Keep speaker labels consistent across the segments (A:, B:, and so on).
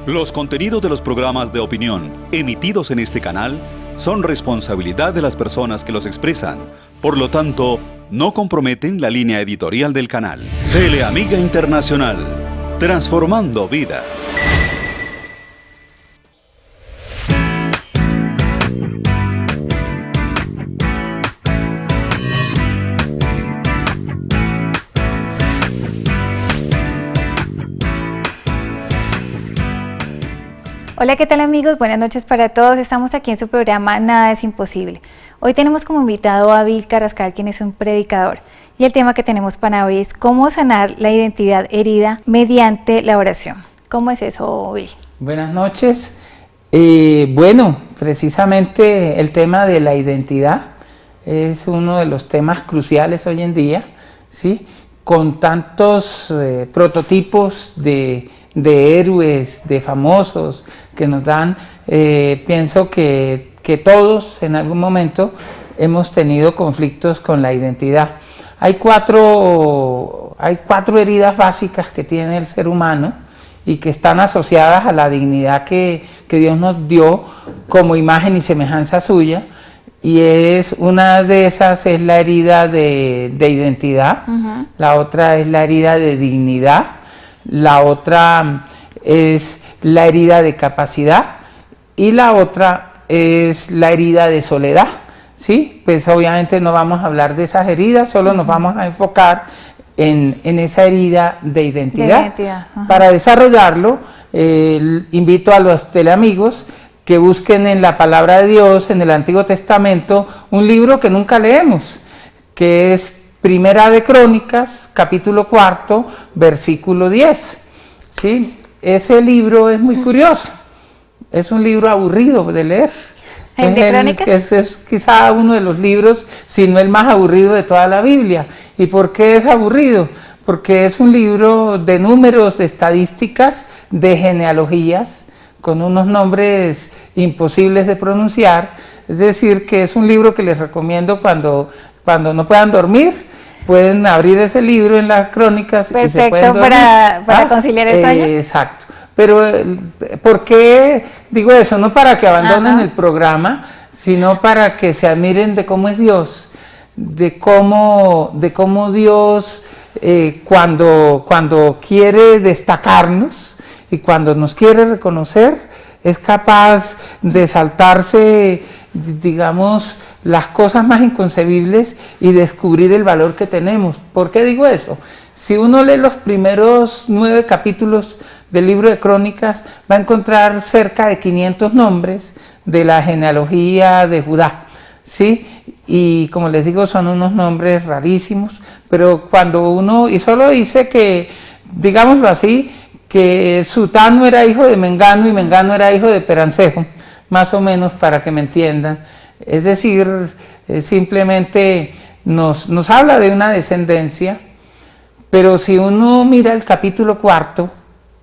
A: Los contenidos de los programas de opinión emitidos en este canal son responsabilidad de las personas que los expresan. Por lo tanto, no comprometen la línea editorial del canal. Teleamiga Internacional, transformando vidas.
B: Hola, ¿qué tal amigos? Buenas noches para todos. Estamos aquí en su programa Nada es Imposible. Hoy tenemos como invitado a Bill Carrascal, quien es un predicador. Y el tema que tenemos para hoy es cómo sanar la identidad herida mediante la oración. ¿Cómo es eso, Bill?
C: Buenas noches. Bueno, precisamente el tema de la identidad es uno de los temas cruciales hoy en día, ¿sí? Con tantos prototipos de héroes, de famosos que nos dan, pienso que todos en algún momento hemos tenido conflictos con la identidad. Hay cuatro heridas básicas que tiene el ser humano y que están asociadas a la dignidad que Dios nos dio como imagen y semejanza suya, y una de esas es la herida de identidad, la otra es la herida de dignidad, la otra es la herida de capacidad y la otra es la herida de soledad, ¿sí? Pues obviamente no vamos a hablar de esas heridas, solo nos vamos a enfocar en esa herida de identidad. Para desarrollarlo, invito a los teleamigos que busquen en la palabra de Dios, en el Antiguo Testamento, un libro que nunca leemos, que es Primera de Crónicas, capítulo 4, versículo 10. ¿Sí? Ese libro es muy curioso, es un libro aburrido de leer.
B: ¿El de Crónicas?
C: Es quizá uno de los libros, si no el más aburrido de toda la Biblia. ¿Y por qué es aburrido? Porque es un libro de números, de estadísticas, de genealogías, con unos nombres imposibles de pronunciar. Es decir, que es un libro que les recomiendo cuando no puedan dormir. Pueden abrir ese libro en las crónicas.
B: Perfecto,
C: y se pueden dormir.
B: para conciliar el sueño.
C: Exacto. Pero, ¿por qué digo eso? No para que abandonen el programa, sino para que se admiren de cómo es Dios, de cómo Dios, cuando quiere destacarnos y cuando nos quiere reconocer, es capaz de saltarse, digamos, las cosas más inconcebibles y descubrir el valor que tenemos. ¿Por qué digo eso? Si uno lee los primeros 9 capítulos del libro de Crónicas, va a encontrar cerca de 500 nombres de la genealogía de Judá, ¿sí? Y como les digo, son unos nombres rarísimos, pero cuando uno, y solo dice que, digámoslo así, que Sutano era hijo de Mengano y Mengano era hijo de Perancejo, más o menos para que me entiendan. Es decir, simplemente nos habla de una descendencia, pero si uno mira el capítulo 4,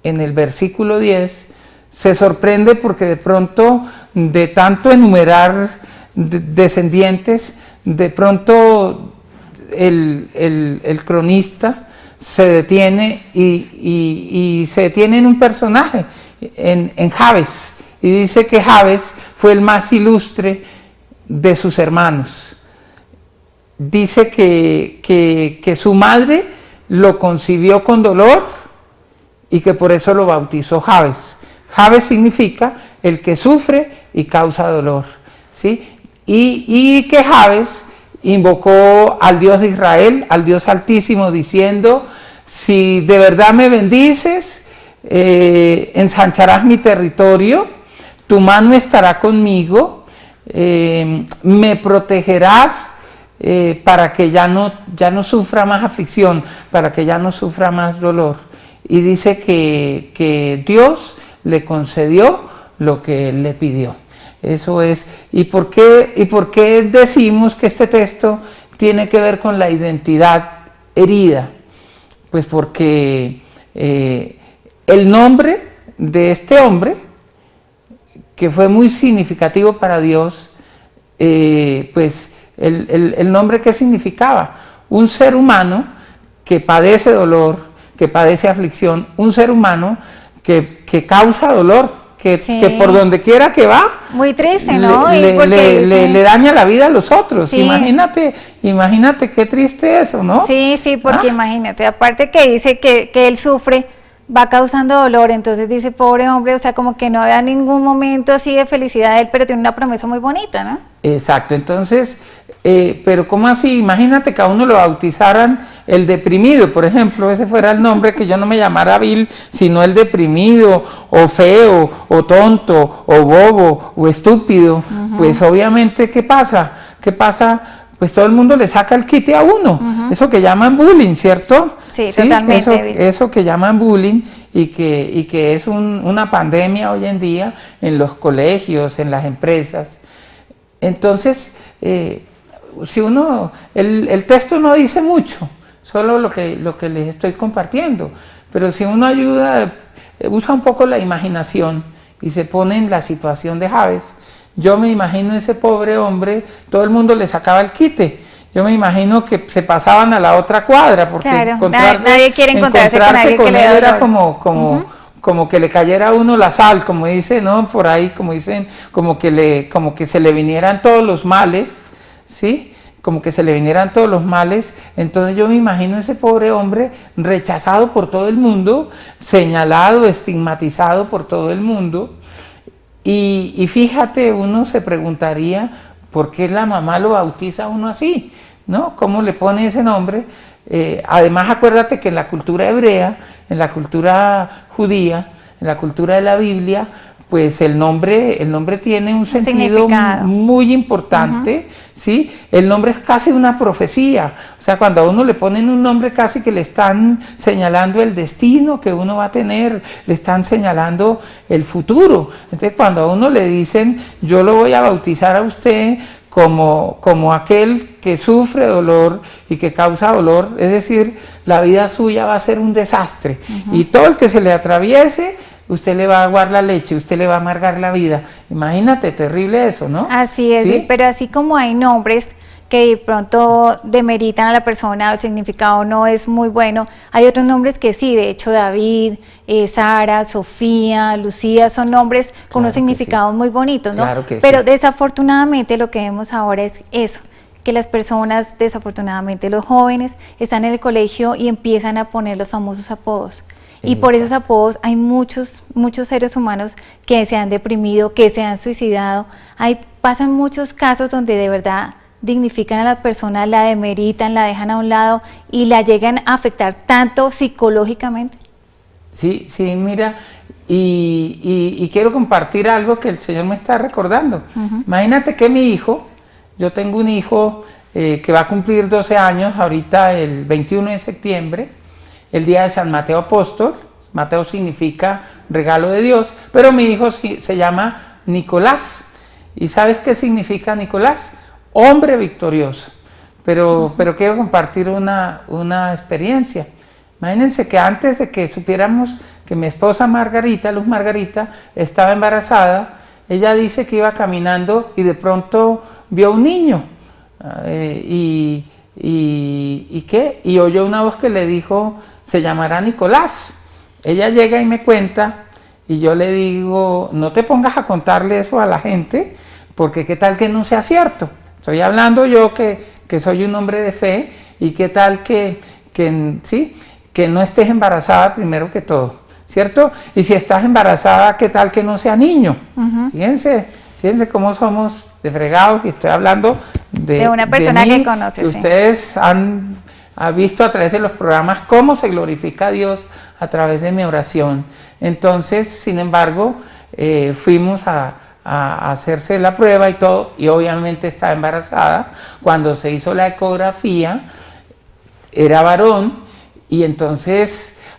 C: en el versículo 10, se sorprende porque de pronto, de tanto enumerar descendientes, de pronto el cronista se detiene y se detiene en un personaje, en Jabes, y dice que Jabes fue el más ilustre de sus hermanos. Dice que su madre lo concibió con dolor y que por eso lo bautizó Jabes. Jabes significa el que sufre y causa dolor, ¿sí? Y que Jabes invocó al Dios de Israel, al Dios Altísimo, diciendo: si de verdad me bendices, ensancharás mi territorio, tu mano estará conmigo, me protegerás para que ya no sufra más aflicción, para que ya no sufra más dolor. Y dice que Dios le concedió lo que él le pidió. Eso es. ¿Y por qué decimos que este texto tiene que ver con la identidad herida? Pues porque el nombre de este hombre, que fue muy significativo para Dios, pues el nombre, ¿qué significaba? Un ser humano que padece dolor, que padece aflicción, un ser humano que causa dolor,
B: Sí.
C: que por donde quiera que va,
B: Muy triste, ¿no?
C: le daña la vida a los otros.
B: Sí.
C: Imagínate qué triste eso, ¿no?
B: Sí, sí, porque
C: Ah.
B: imagínate, aparte que dice que él sufre, va causando dolor, entonces dice, pobre hombre, o sea, como que no había ningún momento así de felicidad de él, pero tiene una promesa muy bonita, ¿no?
C: Exacto, entonces, pero ¿cómo así? Imagínate que a uno lo bautizaran el deprimido, por ejemplo, ese fuera el nombre, que yo no me llamara Bill, sino el deprimido, o feo, o tonto, o bobo, o estúpido. Pues obviamente, ¿qué pasa? Pues todo el mundo le saca el quite a uno, eso que llaman bullying, ¿cierto?
B: Sí, totalmente.
C: Eso que llaman bullying y que es una pandemia hoy en día en los colegios, en las empresas. Entonces, si uno, el texto no dice mucho, solo lo que les estoy compartiendo, pero si uno ayuda, usa un poco la imaginación y se pone en la situación de Jabes, yo me imagino ese pobre hombre, todo el mundo le sacaba el quite. Yo me imagino que se pasaban a la otra cuadra, porque
B: claro, nadie quiere encontrarse con alguien
C: con
B: que le
C: él
B: da
C: era
B: dolor.
C: como que le cayera a uno la sal, como dice, ¿no? Por ahí, como dicen, como que se le vinieran todos los males, ¿sí? Como que se le vinieran todos los males. Entonces yo me imagino ese pobre hombre rechazado por todo el mundo, señalado, estigmatizado por todo el mundo. Y fíjate, uno se preguntaría, ¿por qué la mamá lo bautiza a uno así? ¿No? ¿Cómo le pone ese nombre? Además, acuérdate que en la cultura hebrea, en la cultura judía, en la cultura de la Biblia, pues el nombre tiene un sentido muy importante, ¿sí? El nombre es casi una profecía, o sea, cuando a uno le ponen un nombre casi que le están señalando el destino que uno va a tener, le están señalando el futuro. Entonces, cuando a uno le dicen, yo lo voy a bautizar a usted como aquel que sufre dolor y que causa dolor, es decir, la vida suya va a ser un desastre, y todo el que se le atraviese, usted le va a aguar la leche, usted le va a amargar la vida. Imagínate, terrible eso, ¿no?
B: Así es,
C: ¿Sí?
B: pero así como hay nombres que de pronto demeritan a la persona, el significado no es muy bueno, hay otros nombres que sí, de hecho David, Sara, Sofía, Lucía, son nombres con unos significados muy bonitos, ¿no?
C: Claro que
B: pero
C: sí.
B: Desafortunadamente lo que vemos ahora es eso, que las personas, desafortunadamente los jóvenes, están en el colegio y empiezan a poner los famosos apodos. Y por esos apodos hay muchos seres humanos que se han deprimido, que se han suicidado. Pasan muchos casos donde de verdad dignifican a la persona, la demeritan, la dejan a un lado y la llegan a afectar tanto psicológicamente.
C: Sí, mira, y quiero compartir algo que el Señor me está recordando. Imagínate que mi hijo, yo tengo un hijo que va a cumplir 12 años ahorita el 21 de septiembre, el día de San Mateo Apóstol. Mateo significa regalo de Dios, pero mi hijo se llama Nicolás. ¿Y sabes qué significa Nicolás? Hombre victorioso. Pero quiero compartir una experiencia. Imagínense que antes de que supiéramos que mi esposa Margarita, Luz Margarita, estaba embarazada, ella dice que iba caminando y de pronto vio un niño. ¿Y qué? Y oyó una voz que le dijo, se llamará Nicolás. Ella llega y me cuenta, y yo le digo, no te pongas a contarle eso a la gente, porque qué tal que no sea cierto. Estoy hablando yo que soy un hombre de fe, y qué tal que no estés embarazada primero que todo, ¿cierto? Y si estás embarazada, qué tal que no sea niño. Fíjense cómo somos de fregados, y estoy hablando de
B: una persona
C: de mí,
B: que conoce.
C: Que ustedes han visto a través de los programas cómo se glorifica a Dios a través de mi oración. Entonces, sin embargo, fuimos a hacerse la prueba y todo, y obviamente estaba embarazada. Cuando se hizo la ecografía, era varón, y entonces,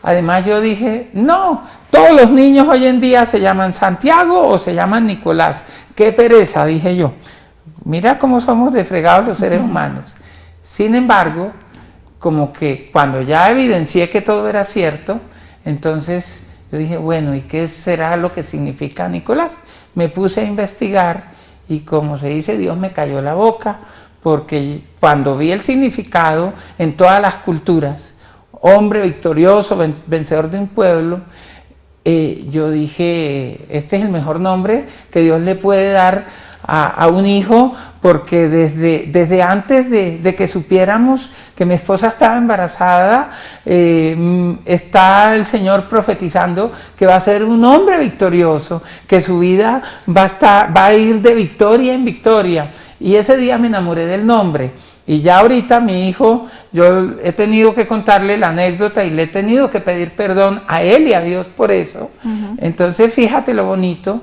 C: además yo dije, no, todos los niños hoy en día se llaman Santiago o se llaman Nicolás. Qué pereza, dije yo. Mira cómo somos de fregados los seres humanos. Sin embargo, como que cuando ya evidencié que todo era cierto, entonces yo dije, bueno, ¿y qué será lo que significa Nicolás? Me puse a investigar y, como se dice, Dios me cayó la boca, porque cuando vi el significado en todas las culturas, hombre victorioso, vencedor de un pueblo, yo dije, este es el mejor nombre que Dios le puede dar a un hijo, porque desde antes de que supiéramos que mi esposa estaba embarazada, está el Señor profetizando que va a ser un hombre victorioso, que su vida va a ir de victoria en victoria. Y ese día me enamoré del nombre. Y ya ahorita mi hijo, yo he tenido que contarle la anécdota y le he tenido que pedir perdón a él y a Dios por eso. Entonces fíjate lo bonito,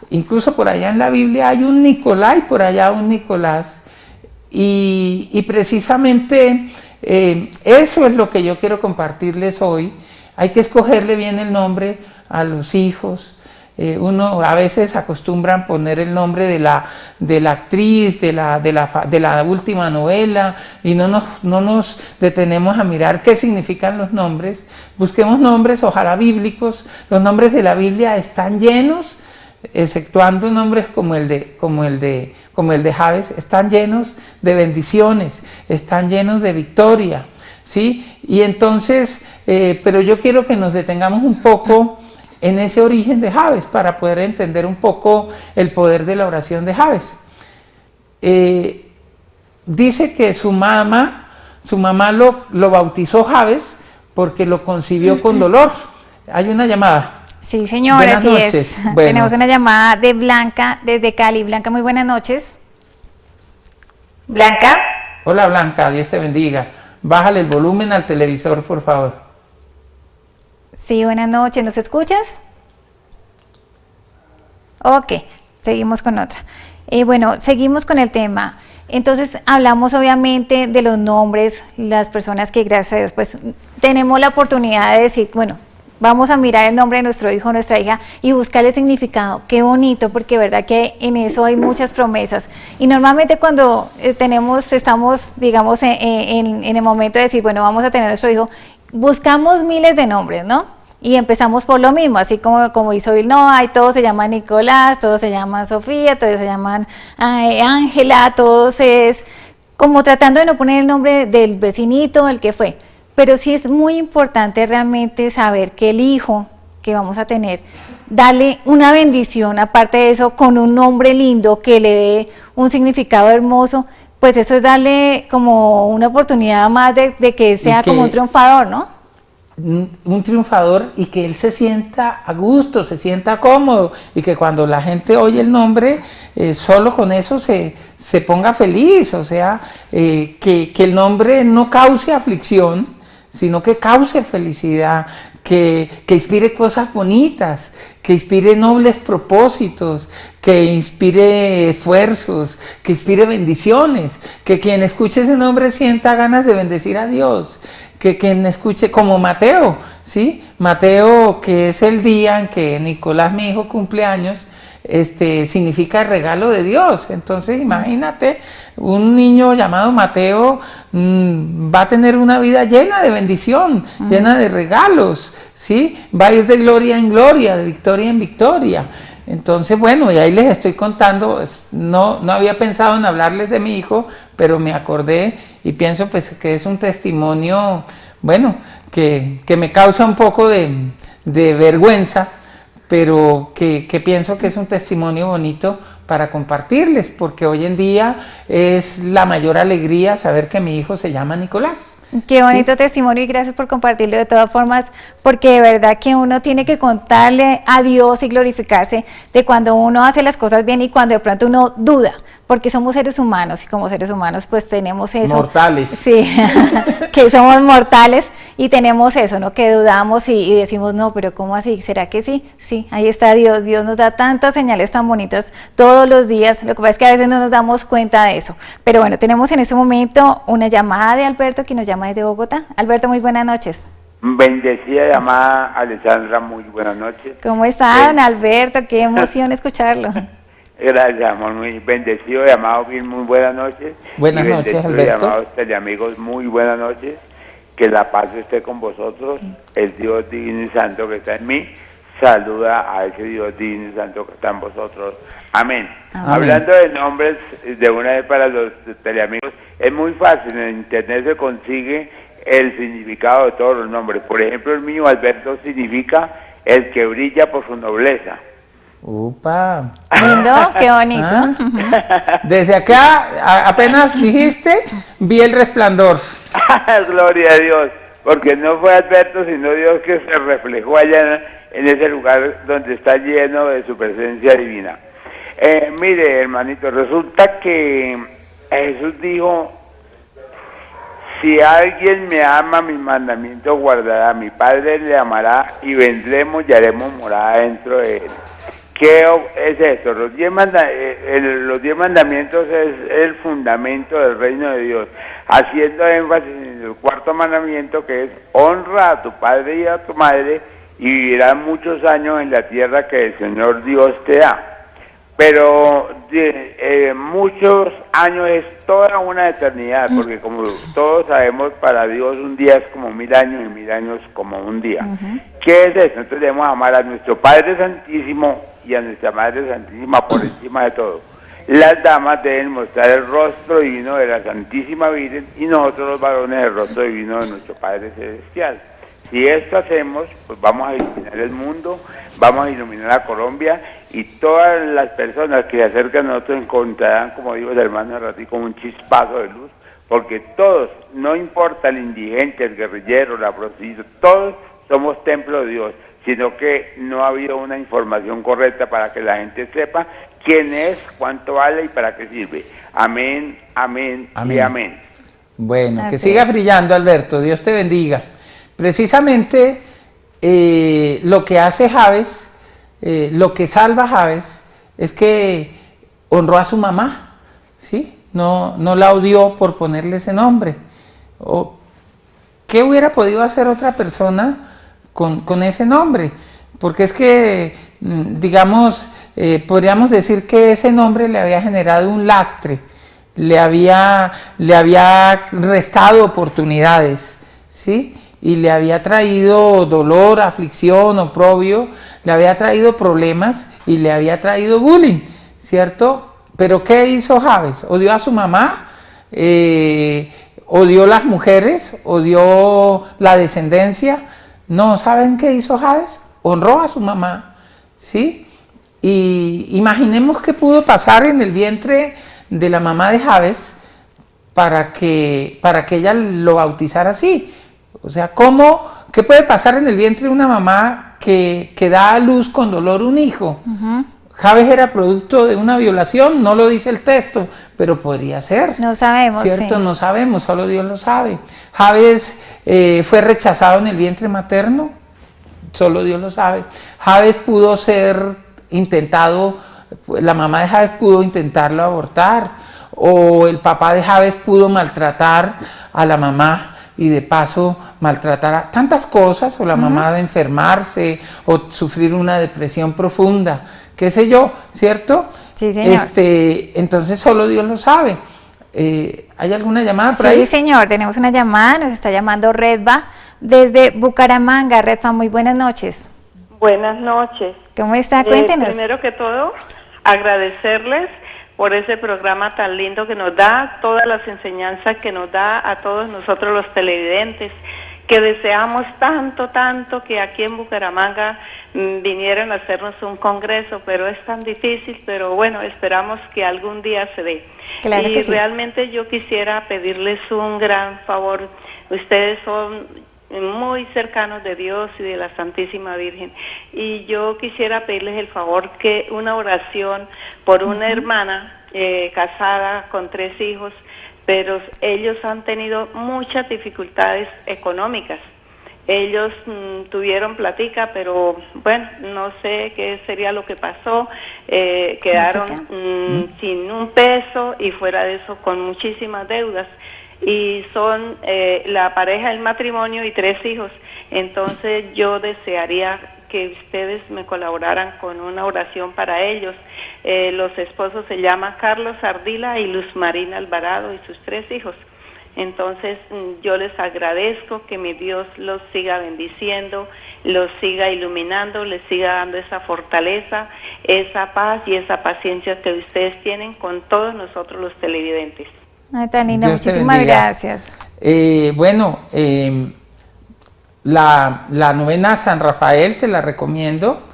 C: incluso por allá en la Biblia hay un Nicolás y por allá un Nicolás. Y precisamente eso es lo que yo quiero compartirles hoy. Hay que escogerle bien el nombre a los hijos. Uno a veces acostumbran poner el nombre de la actriz, de la última novela, y no nos detenemos a mirar qué significan los nombres. Busquemos nombres, ojalá bíblicos. Los nombres de la Biblia están llenos, exceptuando nombres como el de Jabes, están llenos de bendiciones, están llenos de victoria, ¿sí? Y entonces, pero yo quiero que nos detengamos un poco en ese origen de Jabes, para poder entender un poco el poder de la oración de Jabes. Dice que su mamá lo bautizó Jabes porque lo concibió con dolor. Hay una llamada.
B: Sí, señora,
C: buenas
B: así
C: noches.
B: es.
C: Bueno.
B: Tenemos una llamada de Blanca desde Cali. Blanca, muy buenas noches. Blanca.
C: Hola Blanca, Dios te bendiga. Bájale el volumen al televisor, por favor.
B: Sí, buenas noches, ¿nos escuchas? Ok, seguimos con otra. Bueno, seguimos con el tema. Entonces, hablamos obviamente de los nombres, las personas que gracias a Dios, pues, tenemos la oportunidad de decir, bueno, vamos a mirar el nombre de nuestro hijo o nuestra hija y buscarle significado. Qué bonito, porque verdad que en eso hay muchas promesas. Y normalmente cuando estamos, digamos, en el momento de decir, bueno, vamos a tener nuestro hijo, buscamos miles de nombres, ¿no? Y empezamos por lo mismo, así como hizo Bill Noah, y todos se llaman Nicolás, todos se llaman Sofía, todos se llaman Ángela, todos es como tratando de no poner el nombre del vecinito, el que fue. Pero sí es muy importante realmente saber que el hijo que vamos a tener, darle una bendición, aparte de eso, con un nombre lindo que le dé un significado hermoso, pues eso es darle como una oportunidad más de que sea como un triunfador, ¿no?
C: Un triunfador, y que él se sienta a gusto, se sienta cómodo, y que cuando la gente oye el nombre, solo con eso se ponga feliz, o sea, que el nombre no cause aflicción, sino que cause felicidad, que inspire cosas bonitas, que inspire nobles propósitos, que inspire esfuerzos, que inspire bendiciones, que quien escuche ese nombre sienta ganas de bendecir a Dios, que quien escuche, como Mateo, ¿sí? Mateo, que es el día en que Nicolás, mi hijo, cumple años, significa regalo de Dios. Entonces imagínate, un niño llamado Mateo va a tener una vida llena de bendición, llena de regalos, ¿sí? Va a ir de gloria en gloria, de victoria en victoria. Entonces, bueno, y ahí les estoy contando, no había pensado en hablarles de mi hijo, pero me acordé y pienso pues que es un testimonio, bueno, que me causa un poco de vergüenza, pero que pienso que es un testimonio bonito para compartirles, porque hoy en día es la mayor alegría saber que mi hijo se llama Nicolás.
B: Qué bonito testimonio, y gracias por compartirlo de todas formas, porque de verdad que uno tiene que contarle a Dios y glorificarse de cuando uno hace las cosas bien y cuando de pronto uno duda, porque somos seres humanos y como seres humanos pues tenemos eso.
C: Mortales.
B: Sí, que somos mortales y tenemos eso, ¿no? Que dudamos y decimos, no, pero ¿cómo así? ¿Será que sí? Sí, ahí está Dios. Dios nos da tantas señales tan bonitas todos los días. Lo que pasa es que a veces no nos damos cuenta de eso. Pero bueno, tenemos en este momento una llamada de Alberto, que nos llama desde Bogotá. Alberto, muy buenas noches.
D: Bendecida llamada Alessandra, muy buenas noches.
B: ¿Cómo está, don Alberto? Qué emoción escucharlo.
D: Gracias, amor, muy bendecido, llamado Bill, muy buenas noches.
C: Buenas noches, Alberto.
D: Llamados teleamigos, muy buenas noches. Que la paz esté con vosotros. El Dios divino y santo que está en mí, saluda a ese Dios divino y santo que está en vosotros. Amén.
B: Amén.
D: Hablando de nombres, de una vez para los teleamigos, es muy fácil, en internet se consigue el significado de todos los nombres. Por ejemplo, el mío, Alberto, significa el que brilla por su nobleza.
C: Upa.
B: Lindo, qué bonito.
C: Ah. Desde acá, apenas dijiste, vi el resplandor.
D: Gloria a Dios, porque no fue Alberto, sino Dios que se reflejó allá en ese lugar donde está lleno de su presencia divina. Mire, hermanito, resulta que Jesús dijo: si alguien me ama, mis mandamientos guardará, mi Padre le amará y vendremos y haremos morada dentro de él. ¿Qué es esto? Los 10 mandamientos es el fundamento del reino de Dios, haciendo énfasis en el cuarto mandamiento, que es: honra a tu padre y a tu madre y vivirás muchos años en la tierra que el Señor Dios te da. Pero muchos años es toda una eternidad, porque como todos sabemos, para Dios un día es como 1000 años y 1000 años como un día. ¿Qué es eso? Entonces debemos amar a nuestro Padre Santísimo y a nuestra Madre Santísima por encima de todo. Las damas deben mostrar el rostro divino de la Santísima Virgen y nosotros los varones el rostro divino de nuestro Padre Celestial. Si esto hacemos, pues vamos a iluminar el mundo, vamos a iluminar a Colombia, y todas las personas que se acercan a nosotros encontrarán, como dijo el hermano Ratí, como un chispazo de luz, porque todos, no importa el indigente, el guerrillero, la prostituta, todos somos templo de Dios, sino que no ha habido una información correcta para que la gente sepa quién es, cuánto vale y para qué sirve. Amén, amén, amén. Y amén.
C: Bueno, que siga brillando, Alberto, Dios te bendiga. Precisamente lo que hace Javes, lo que salva a Javes, es que honró a su mamá, ¿sí? No la odió por ponerle ese nombre. ¿Qué hubiera podido hacer otra persona con ese nombre? Porque es que, digamos, podríamos decir que ese nombre le había generado un lastre, le había restado oportunidades, ¿sí? Y le había traído dolor, aflicción, oprobio, le había traído problemas y le había traído bullying, ¿cierto? Pero ¿qué hizo Javes? ¿Odió a su mamá? ¿Odió las mujeres? ¿Odió la descendencia? No, ¿saben qué hizo Javes? Honró a su mamá, ¿sí? Y imaginemos qué pudo pasar en el vientre de la mamá de Javes para que ella lo bautizara así. O sea, ¿qué puede pasar en el vientre de una mamá que da a luz con dolor un hijo? Javes era producto de una violación, no lo dice el texto, pero podría ser.
B: No sabemos,
C: ¿cierto?
B: Sí.
C: No sabemos, solo Dios lo sabe. Javes fue rechazado en el vientre materno, solo Dios lo sabe. Javes pudo ser intentado, la mamá de Javes pudo intentarlo abortar, o el papá de Javes pudo maltratar a la mamá y de paso maltratar a tantas cosas, o la mamá de enfermarse, o sufrir una depresión profunda, qué sé yo, ¿cierto?
B: Sí, señor.
C: Entonces solo Dios lo sabe. ¿Hay alguna llamada por ahí?
B: Sí, señor, tenemos una llamada, nos está llamando Redba desde Bucaramanga. Redba, muy buenas noches.
E: Buenas noches.
B: ¿Cómo está? Cuéntenos.
E: Primero que todo, agradecerles por ese programa tan lindo que nos da, todas las enseñanzas que nos da a todos nosotros los televidentes, que deseamos tanto que aquí en Bucaramanga vinieran a hacernos un congreso, pero es tan difícil, pero bueno, esperamos que algún día se dé.
B: Claro
E: y
B: que sí.
E: Realmente yo quisiera pedirles un gran favor. Ustedes son muy cercanos de Dios y de la Santísima Virgen, y yo quisiera pedirles el favor que una oración por una hermana casada con 3 hijos, pero ellos han tenido muchas dificultades económicas. Ellos tuvieron platica, pero bueno, no sé qué sería lo que pasó, quedaron sin un peso y fuera de eso con muchísimas deudas. Y son la pareja del matrimonio y 3 hijos. Entonces yo desearía que ustedes me colaboraran con una oración para ellos. Los esposos se llaman Carlos Ardila y Luz Marina Alvarado y sus 3 hijos. Entonces yo les agradezco que mi Dios los siga bendiciendo, los siga iluminando, les siga dando esa fortaleza, esa paz y esa paciencia que ustedes tienen con todos nosotros los televidentes.
B: Ay, tan linda,
C: Dios te
B: muchísimas
C: bendiga.
B: gracias.
C: la novena San Rafael, te la recomiendo,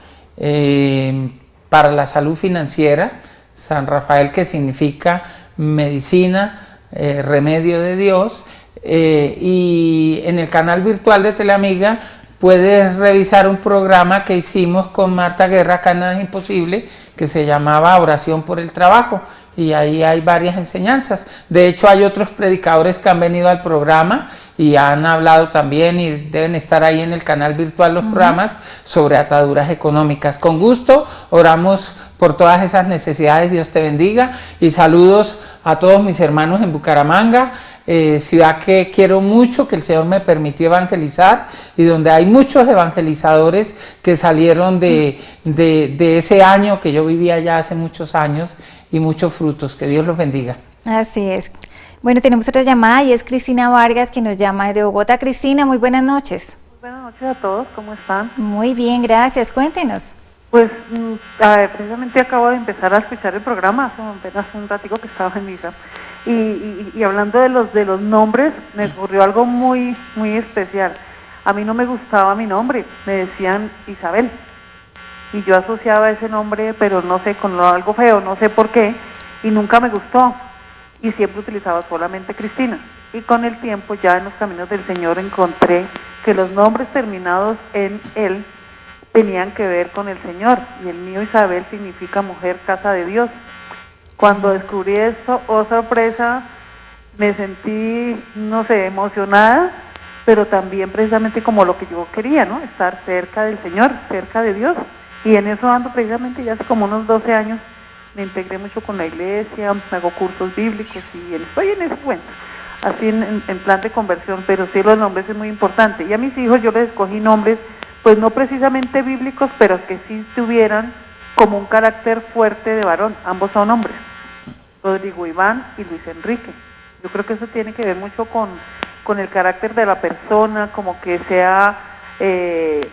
C: para la salud financiera. San Rafael, que significa medicina, remedio de Dios. Y en el canal virtual de Teleamiga puedes revisar un programa que hicimos con Marta Guerra acá en Nada es Imposible, que se llamaba Oración por el Trabajo, y ahí hay varias enseñanzas. De hecho, hay otros predicadores que han venido al programa y han hablado también, y deben estar ahí en el canal virtual los programas sobre ataduras económicas. Con gusto oramos por todas esas necesidades. Dios te bendiga, y saludos a todos mis hermanos en Bucaramanga, ciudad que quiero mucho, que el Señor me permitió evangelizar, y donde hay muchos evangelizadores que salieron de ese año que yo vivía allá hace muchos años, y muchos frutos. Que Dios los bendiga.
B: Así es. Bueno, tenemos otra llamada y es Cristina Vargas, que nos llama desde Bogotá. Cristina, muy buenas noches.
F: Buenas noches a todos, ¿cómo están?
B: Muy bien, gracias. Cuéntenos.
F: Pues precisamente acabo de empezar a escuchar el programa, apenas un ratico que estaba en misa, y hablando de los nombres, me ocurrió algo muy especial. A mí no me gustaba mi nombre, me decían Isabel, y yo asociaba ese nombre, pero no sé, con algo feo, no sé por qué, y nunca me gustó, y siempre utilizaba solamente Cristina. Y con el tiempo, ya en los caminos del Señor, encontré que los nombres terminados en él tenían que ver con el Señor, y el mío Isabel significa mujer, casa de Dios. Cuando descubrí eso, oh sorpresa, me sentí, no sé, emocionada, pero también precisamente como lo que yo quería, ¿no? Estar cerca del Señor, cerca de Dios, y en eso ando precisamente ya hace como unos 12 años. Me integré mucho con la iglesia, hago cursos bíblicos y estoy en ese cuento, así en plan de conversión, pero sí los nombres es muy importante. Y a mis hijos yo les escogí nombres, pues no precisamente bíblicos, pero que sí tuvieran como un carácter fuerte de varón. Ambos son hombres, Rodrigo Iván y Luis Enrique. Yo creo que eso tiene que ver mucho con el carácter de la persona, como que sea de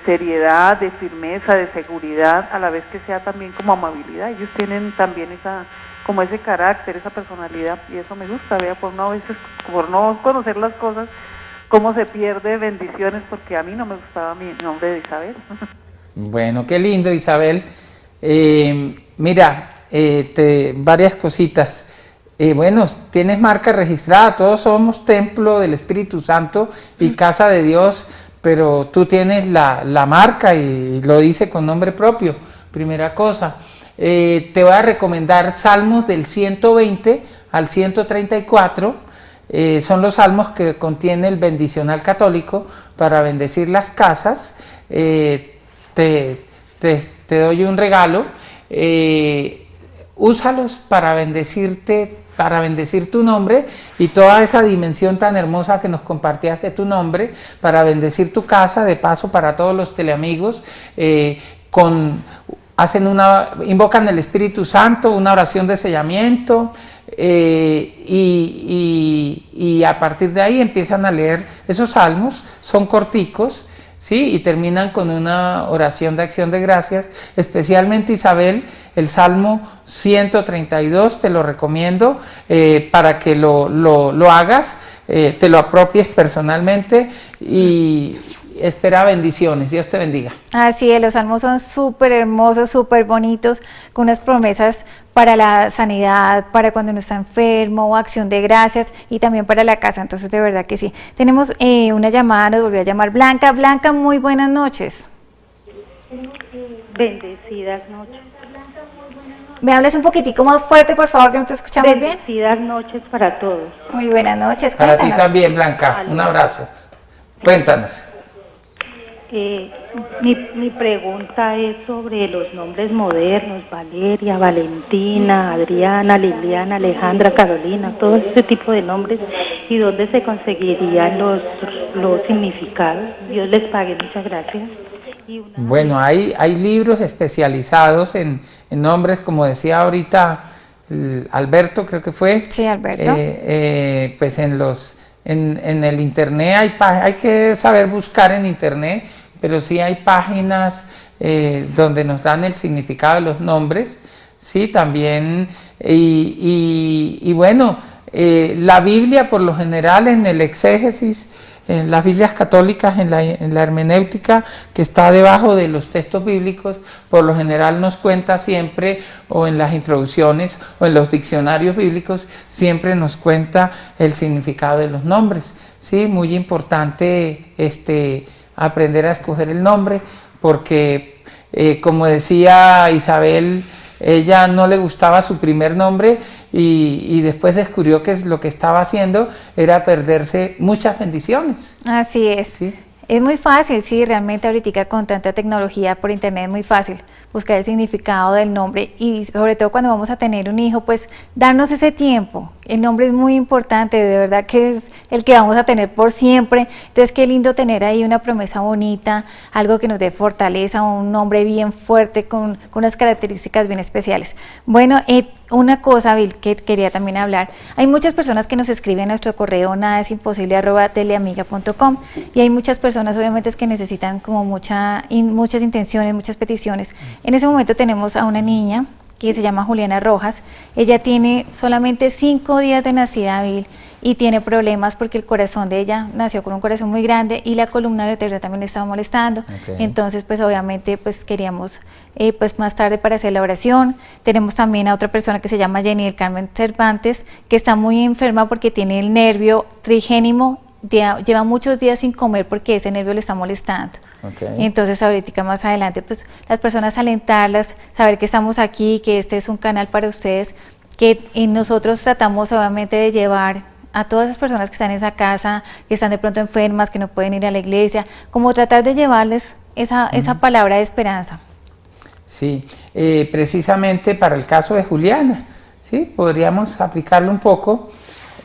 F: seriedad, de firmeza, de seguridad, a la vez que sea también como amabilidad. Ellos tienen también como ese carácter, esa personalidad, y eso me gusta. Vea, por no conocer las cosas, cómo se pierde bendiciones, porque a mí no me gustaba mi nombre de Isabel.
C: Bueno, qué lindo, Isabel. Mira, varias cositas. Bueno, tienes marca registrada, todos somos templo del Espíritu Santo y casa de Dios, pero tú tienes la marca y lo dice con nombre propio. Primera cosa, te voy a recomendar Salmos del 120 al 134, son los salmos que contiene el bendicional católico para bendecir las casas. Te doy un regalo, úsalos para bendecir tu nombre y toda esa dimensión tan hermosa que nos compartías de tu nombre, para bendecir tu casa, de paso para todos los teleamigos. Invocan el Espíritu Santo, una oración de sellamiento, y a partir de ahí empiezan a leer esos salmos, son corticos, ¿sí? Y terminan con una oración de acción de gracias. Especialmente, Isabel, el Salmo 132 te lo recomiendo, para que lo hagas, te lo apropies personalmente y espera bendiciones. Dios te bendiga.
B: Así es, los salmos son súper hermosos, súper bonitos, con unas promesas para la sanidad, para cuando uno está enfermo, acción de gracias, y también para la casa. Entonces, de verdad que sí. Tenemos una llamada, nos volvió a llamar Blanca. Blanca, muy buenas noches.
G: Bendecidas noches.
B: ¿Me hablas un poquitico más fuerte, por favor, que no te escuchamos bien?
G: Bendecidas noches para todos.
B: Muy buenas noches,
C: Para
B: cuéntanos.
C: ti también, Blanca, un abrazo. Cuéntanos.
G: Mi pregunta es sobre los nombres modernos: Valeria, Valentina, Adriana, Liliana, Alejandra, Carolina, todo ese tipo de nombres, y dónde se conseguirían los significados. Dios les pague, muchas gracias.
C: Bueno, hay libros especializados en nombres, como decía ahorita Alberto, creo que fue.
B: Sí, Alberto.
C: Pues en el internet hay que saber buscar en internet, pero sí hay páginas donde nos dan el significado de los nombres, sí, también, y bueno, la Biblia por lo general en el exégesis en las Biblias católicas, en la hermenéutica que está debajo de los textos bíblicos, por lo general nos cuenta siempre, o en las introducciones, o en los diccionarios bíblicos, siempre nos cuenta el significado de los nombres. Sí, muy importante aprender a escoger el nombre, porque como decía Isabel, ella no le gustaba su primer nombre y después descubrió que lo que estaba haciendo era perderse muchas bendiciones.
B: Así es.
C: ¿Sí?
B: Es muy fácil, sí, realmente ahorita con tanta tecnología por internet es muy fácil buscar el significado del nombre y sobre todo cuando vamos a tener un hijo, pues darnos ese tiempo. El nombre es muy importante, de verdad que es el que vamos a tener por siempre. Entonces qué lindo tener ahí una promesa bonita, algo que nos dé fortaleza, un nombre bien fuerte con unas características bien especiales. Bueno, una cosa, Bill, que quería también hablar. Hay muchas personas que nos escriben a nuestro correo nadaesimposible@teleamiga.com y hay muchas personas obviamente que necesitan como muchas intenciones, muchas peticiones. En ese momento tenemos a una niña que se llama Juliana Rojas. Ella tiene solamente 5 días de nacida, Bill, y tiene problemas porque el corazón de ella nació con un corazón muy grande y la columna vertebral también le estaba molestando. Okay. Entonces, pues obviamente, pues queríamos pues más tarde para hacer la oración. Tenemos también a otra persona que se llama Jenny del Carmen Cervantes, que está muy enferma porque tiene el nervio trigénimo, lleva muchos días sin comer porque ese nervio le está molestando. Okay. Entonces ahorita más adelante, pues las personas alentarlas, saber que estamos aquí, que este es un canal para ustedes, que nosotros tratamos obviamente de llevar a todas esas personas que están en esa casa, que están de pronto enfermas, que no pueden ir a la iglesia, como tratar de llevarles esa palabra de esperanza.
C: Sí, precisamente para el caso de Juliana, ¿sí? Podríamos aplicarlo un poco,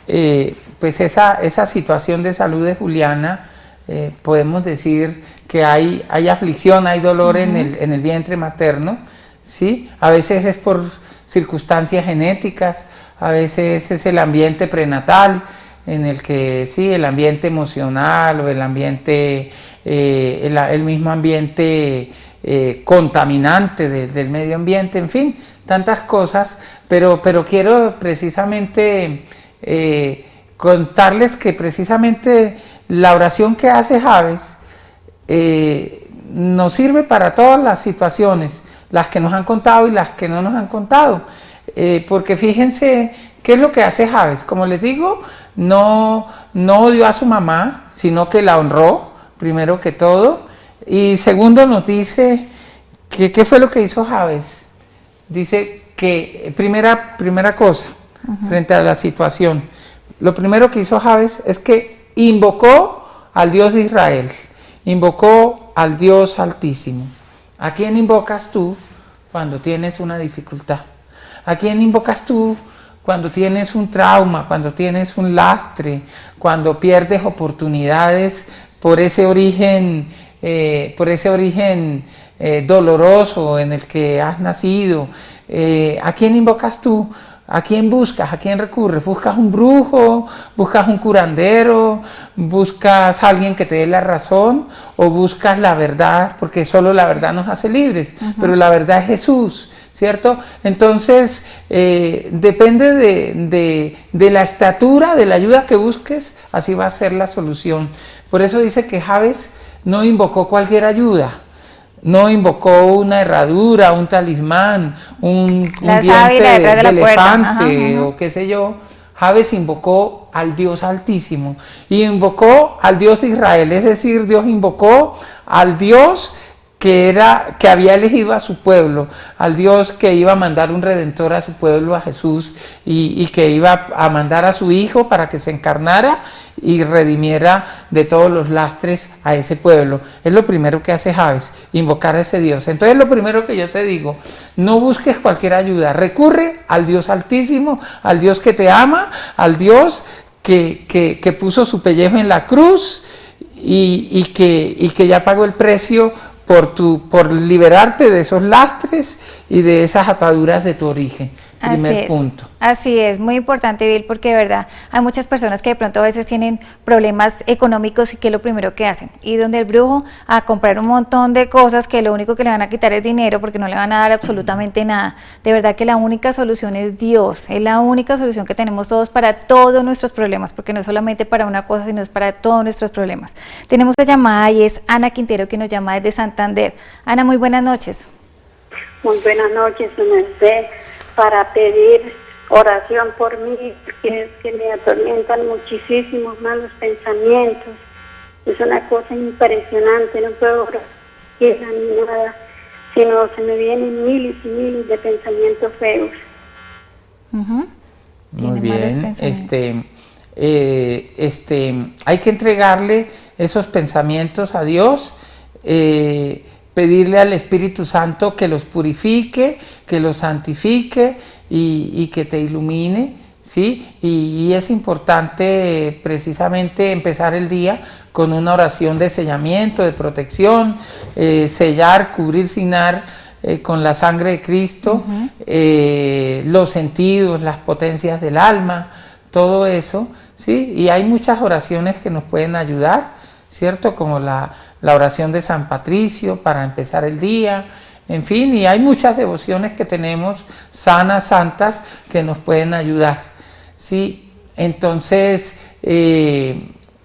C: pues esa situación de salud de Juliana, podemos decir que hay aflicción, hay dolor en el vientre materno, ¿sí? A veces es por circunstancias genéticas, a veces es el ambiente prenatal, en el que sí, el ambiente emocional o el ambiente, el mismo ambiente contaminante del medio ambiente, en fin, tantas cosas, pero quiero precisamente contarles que precisamente la oración que hace Javes nos sirve para todas las situaciones, las que nos han contado y las que no nos han contado, porque fíjense qué es lo que hace Javes. Como les digo, no odió a su mamá, sino que la honró, primero que todo, y segundo nos dice que qué fue lo que hizo Javes. Dice que primera cosa, frente a la situación, lo primero que hizo Javes es que invocó al Dios de Israel, invocó al Dios Altísimo. ¿A quién invocas tú cuando tienes una dificultad? ¿A quién invocas tú cuando tienes un trauma, cuando tienes un lastre, cuando pierdes oportunidades por ese origen doloroso en el que has nacido? ¿A quién invocas tú? ¿A quién buscas? ¿A quién recurres? ¿Buscas un brujo? ¿Buscas un curandero? ¿Buscas a alguien que te dé la razón? ¿O buscas la verdad? Porque solo la verdad nos hace libres, pero la verdad es Jesús, ¿cierto? Entonces, depende de la estatura, de la ayuda que busques, así va a ser la solución. Por eso dice que Javes no invocó cualquier ayuda. No invocó una herradura, un talismán, un diente de elefante o qué sé yo. Javes invocó al Dios Altísimo y invocó al Dios de Israel, es decir, Dios invocó al Dios que había elegido a su pueblo, al Dios que iba a mandar un redentor a su pueblo, a Jesús, y que iba a mandar a su Hijo para que se encarnara y redimiera de todos los lastres a ese pueblo. Es lo primero que hace Javes, invocar a ese Dios. Entonces lo primero que yo te digo, no busques cualquier ayuda, recurre al Dios Altísimo, al Dios que te ama, al Dios que puso su pellejo en la cruz y que ya pagó el precio por liberarte de esos lastres y de esas ataduras de tu origen. primer punto.
B: Así es, muy importante, Bill, porque de verdad hay muchas personas que de pronto a veces tienen problemas económicos y que es lo primero que hacen, ir donde el brujo a comprar un montón de cosas que lo único que le van a quitar es dinero porque no le van a dar absolutamente nada. De verdad que la única solución es Dios, es la única solución que tenemos todos para todos nuestros problemas, porque no es solamente para una cosa, sino es para todos nuestros problemas. Tenemos una llamada y es Ana Quintero, que nos llama desde Santander. Ana, muy buenas noches.
H: Muy buenas noches, su merced, para pedir oración por mí, porque es que me atormentan muchísimos malos pensamientos. Es una cosa impresionante, no puedo orar ni nada, sino se me vienen miles y miles de pensamientos feos.
C: Muy bien, hay que entregarle esos pensamientos a Dios, pedirle al Espíritu Santo que los purifique, que los santifique y que te ilumine, ¿sí? Y es importante precisamente empezar el día con una oración de sellamiento, de protección, sellar, cubrir, signar con la sangre de Cristo, los sentidos, las potencias del alma, todo eso, ¿sí? Y hay muchas oraciones que nos pueden ayudar, ¿cierto? Como la oración de San Patricio para empezar el día, en fin, y hay muchas devociones que tenemos sanas, santas, que nos pueden ayudar, ¿sí? Entonces,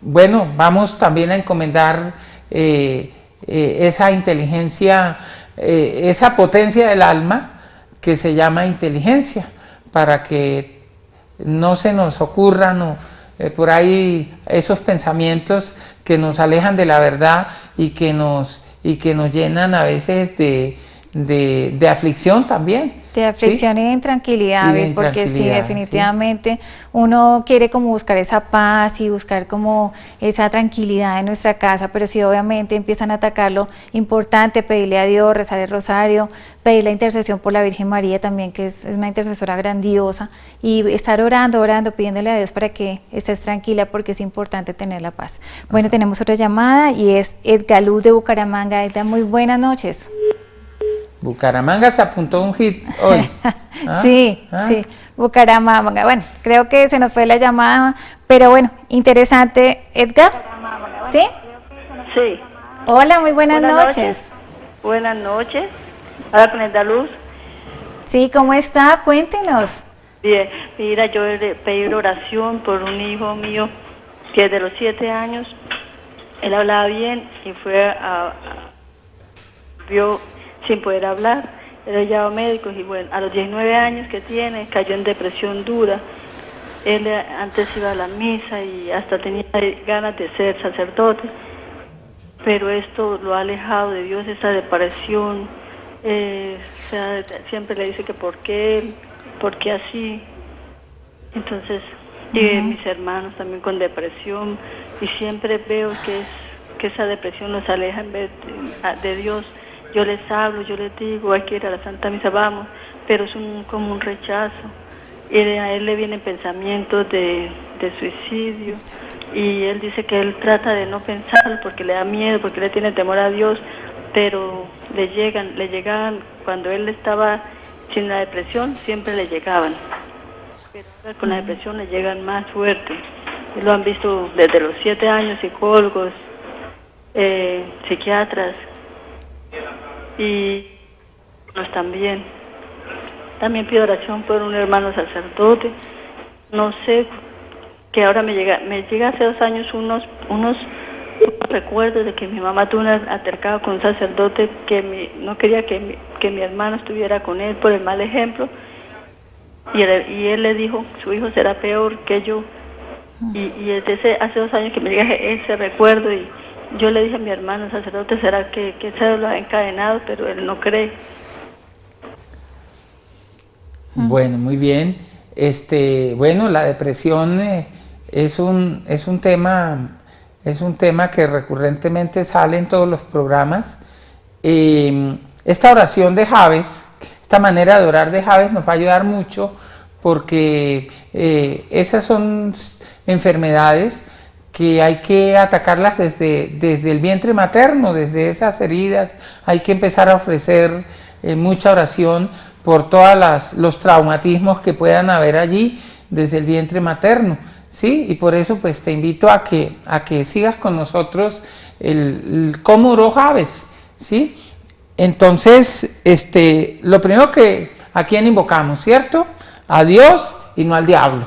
C: bueno, vamos también a encomendar esa inteligencia, esa potencia del alma que se llama inteligencia, para que no se nos ocurran por ahí esos pensamientos que nos alejan de la verdad y que nos llenan a veces de aflicción también.
B: De aflicción, ¿sí? Y de intranquilidad, porque sí, definitivamente uno quiere como buscar esa paz y buscar como esa tranquilidad en nuestra casa, pero sí, obviamente empiezan a atacar lo importante, pedirle a Dios, rezar el rosario, pedir la intercesión por la Virgen María también, que es una intercesora grandiosa, y estar orando, pidiéndole a Dios para que estés tranquila, porque es importante tener la paz. Bueno, tenemos otra llamada y es Edgar Luz de Bucaramanga. Edgar, muy buenas noches.
C: Bucaramanga se apuntó un hit hoy.
B: Sí, Bucaramanga. Bueno, creo que se nos fue la llamada, pero bueno, interesante. Edgar, ¿sí?
I: Sí.
B: Hola, muy buenas noches.
I: Buenas noches. Hola, con Edgar Luz.
B: Sí, ¿cómo está? Cuéntenos.
I: Bien, mira, yo pedí oración por un hijo mío que desde los 7 años, él hablaba bien y vio sin poder hablar, él llevaba médicos y bueno, a los 19 años que tiene, cayó en depresión dura. Él antes iba a la misa y hasta tenía ganas de ser sacerdote, pero esto lo ha alejado de Dios, esa depresión, siempre le dice que por qué así. Entonces, y mis hermanos también con depresión, y siempre veo que esa depresión los aleja en vez de Dios. Yo les hablo, yo les digo, hay que ir a la Santa Misa, vamos, pero es como un rechazo. Y a él le vienen pensamientos de suicidio, y él dice que él trata de no pensar porque le da miedo, porque le tiene temor a Dios, pero le llegaban, cuando él estaba sin la depresión, siempre le llegaban. Pero ahora con la depresión le llegan más fuerte. Lo han visto desde los 7 años, psicólogos, psiquiatras, y pues también pido oración por un hermano sacerdote. No sé, que ahora me llega hace 2 años unos recuerdos de que mi mamá tuvo un altercado con un sacerdote que no quería que mi hermano estuviera con él por el mal ejemplo, y él le dijo, su hijo será peor que yo, y desde hace 2 años que me llega ese recuerdo, y yo le dije a mi hermano sacerdote, ¿será que se lo ha encadenado? Pero él no cree.
C: Bueno, muy bien. Bueno, la depresión es un tema que recurrentemente sale en todos los programas. Esta oración de Javes, esta manera de orar de Javes nos va a ayudar mucho, porque esas son enfermedades que hay que atacarlas desde el vientre materno, desde esas heridas. Hay que empezar a ofrecer mucha oración por todos los traumatismos que puedan haber allí desde el vientre materno, ¿sí? Y por eso pues te invito a que sigas con nosotros el cómo oró Jabes, ¿sí? Entonces, lo primero ¿a quién invocamos, cierto? A Dios y no al diablo,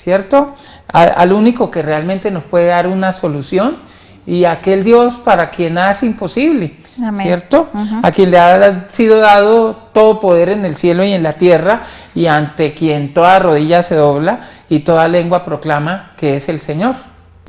C: ¿cierto? Al único que realmente nos puede dar una solución, y aquel Dios para quien nada es imposible. Amén. ¿Cierto? A quien le ha sido dado todo poder en el cielo y en la tierra, y ante quien toda rodilla se dobla y toda lengua proclama que es el Señor.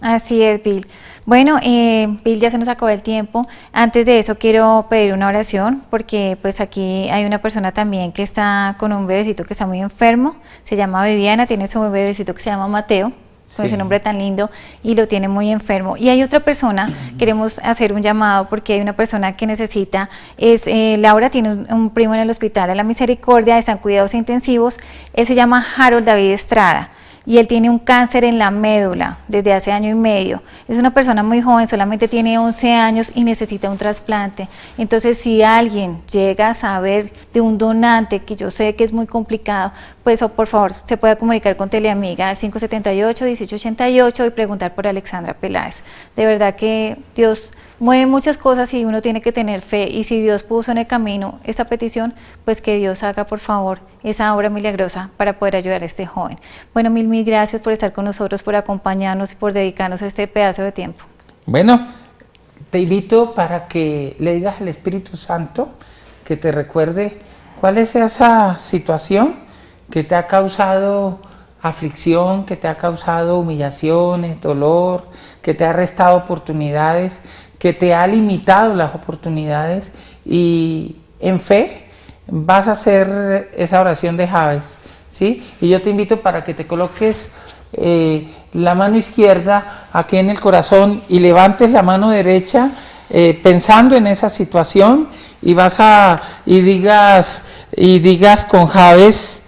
B: Así es, Bill. Bueno, Bill, ya se nos acabó el tiempo. Antes de eso quiero pedir una oración, porque pues aquí hay una persona también que está con un bebecito que está muy enfermo, se llama Viviana, tiene su bebecito que se llama Mateo, con ese nombre tan lindo, y lo tiene muy enfermo. Y hay otra persona, queremos hacer un llamado porque hay una persona que necesita, Laura tiene un primo en el hospital de la Misericordia, está en cuidados intensivos, él se llama Harold David Estrada, y él tiene un cáncer en la médula desde hace 1 año y medio. Es una persona muy joven, solamente tiene 11 años y necesita un trasplante. Entonces, si alguien llega a saber de un donante, que yo sé que es muy complicado, pues por favor se pueda comunicar con Teleamiga al 578-1888 y preguntar por Alexandra Peláez. De verdad que Dios mueve muchas cosas y uno tiene que tener fe, y si Dios puso en el camino esta petición, pues que Dios haga por favor esa obra milagrosa para poder ayudar a este joven. Bueno, mil gracias por estar con nosotros, por acompañarnos y por dedicarnos a este pedazo de tiempo.
C: Bueno, te invito para que le digas al Espíritu Santo que te recuerde cuál es esa situación que te ha causado aflicción, que te ha causado humillaciones, dolor, que te ha restado oportunidades, que te ha limitado las oportunidades, y en fe vas a hacer esa oración de Jabes, ¿sí? Y yo te invito para que te coloques la mano izquierda aquí en el corazón y levantes la mano derecha pensando en esa situación, y digas con Jabes,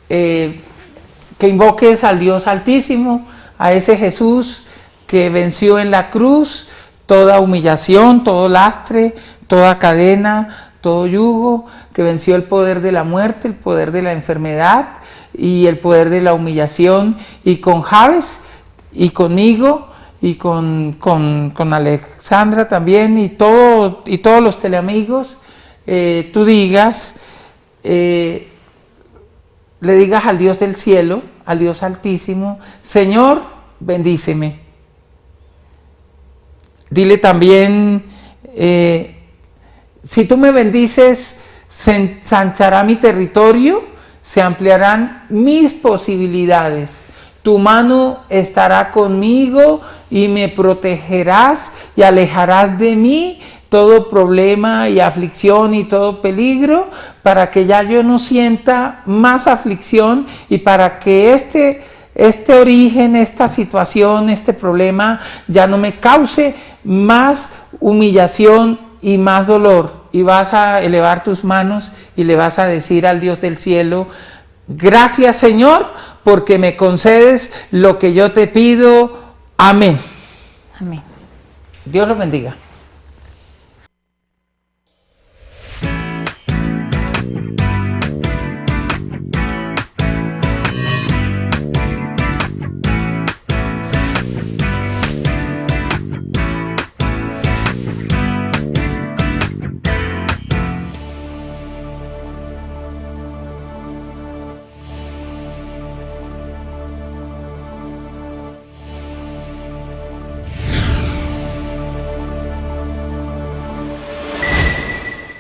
C: que invoques al Dios Altísimo, a ese Jesús que venció en la cruz toda humillación, todo lastre, toda cadena, todo yugo, que venció el poder de la muerte, el poder de la enfermedad y el poder de la humillación. Y con Jabes y conmigo y con Alexandra también y todos los teleamigos, tú digas, le digas al Dios del cielo, al Dios Altísimo: Señor, bendíceme. Dile también, si tú me bendices, se ensanchará mi territorio, se ampliarán mis posibilidades. Tu mano estará conmigo y me protegerás y alejarás de mí todo problema y aflicción y todo peligro, para que ya yo no sienta más aflicción, y para que este origen, esta situación, este problema ya no me cause más humillación y más dolor. Y vas a elevar tus manos y le vas a decir al Dios del cielo: gracias, Señor, porque me concedes lo que yo te pido. Amén.
B: Amén.
C: Dios los bendiga.